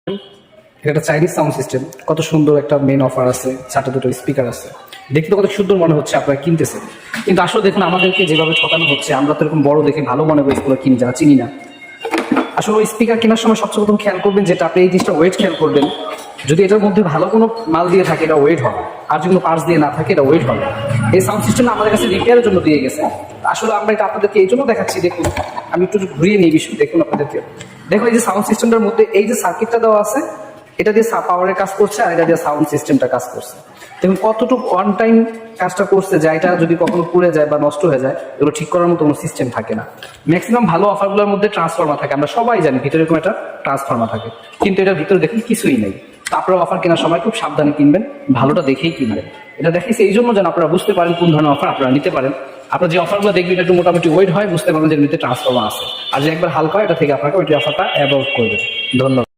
এটা একটা Chinese sound system, কত সুন্দর একটা মেন অফার আছে, 4টে দুটো স্পিকার আছে, দেখতে কত সুন্দর মনে হচ্ছে আপনারা কিনতেছেন। কিন্তু আসলে দেখুন আমাদেরকে যেভাবে ঠকানো হচ্ছে, আমরা তো এরকম বড় দেখে ভালো মনে করি এগুলো কিনি, যারা চিনি না। আসলে ওই স্পিকার কেনার সময় সবচেয়ে প্রথম খেয়াল করবেন যেটা, আপনি এই জিনিসটা ওয়েট খেয়াল করবেন। যদি এটার মধ্যে ভালো কোনো মাল দিয়ে থাকে এটা ওয়েট হবে, আর যদি কোনো পার্টস দিয়ে না থাকে এটা ওয়েট হবে। এই সাউন্ড সিস্টেমটা আমাদের কাছে রিপেয়ারের জন্য দিয়ে গেছে। আসলে আমরা এটা আপনাদেরকে এই জন্য দেখাচ্ছি, দেখুন আমি একটু ঘুরিয়ে নিই বিষয়, দেখুন আপনাদেরকে। দেখুন এই যে সাউন্ড সিস্টেমটার মধ্যে এই যে সার্কিটটা দেওয়া আছে, এটা দিয়ে পাওয়ারের কাজ করছে আর এটা দিয়ে সাউন্ড সিস্টেমটা কাজ করছে। দেখুন কতটুকু অন টাইম কাজটা করছে, যা এটা যদি কখনো পুড়ে যায় বা নষ্ট হয়ে যায় এগুলো ঠিক করার মতো কোনো সিস্টেম থাকে না। ম্যাক্সিমাম ভালো অফারগুলোর মধ্যে ট্রান্সফর্মার থাকে, আমরা সবাই জানি ভিতরে এরকম একটা ট্রান্সফর্মার থাকে, কিন্তু এটার ভিতরে দেখুন কিছুই নেই। তারপরে অফার কেনার সময় খুব সাবধানে কিনবেন, ভালোটা দেখেই কিনবেন। এটা দেখাইছে এই জন্য যেন আপনারা বুঝতে পারেন কোন ধরনের অফার আপনারা নিতে পারেন। আপনার যে অফারগুলো দেখবেন একটু মোটামুটি ওয়েট হয়, বুঝতে পারবেন যে এর ভিতরে ট্রান্সফর্মার আছে। আর যে একবার হালকা হয় এটা থেকে আপনাকে ওই অফারটা অ্যাভয়েড করবেন। ধন্যবাদ।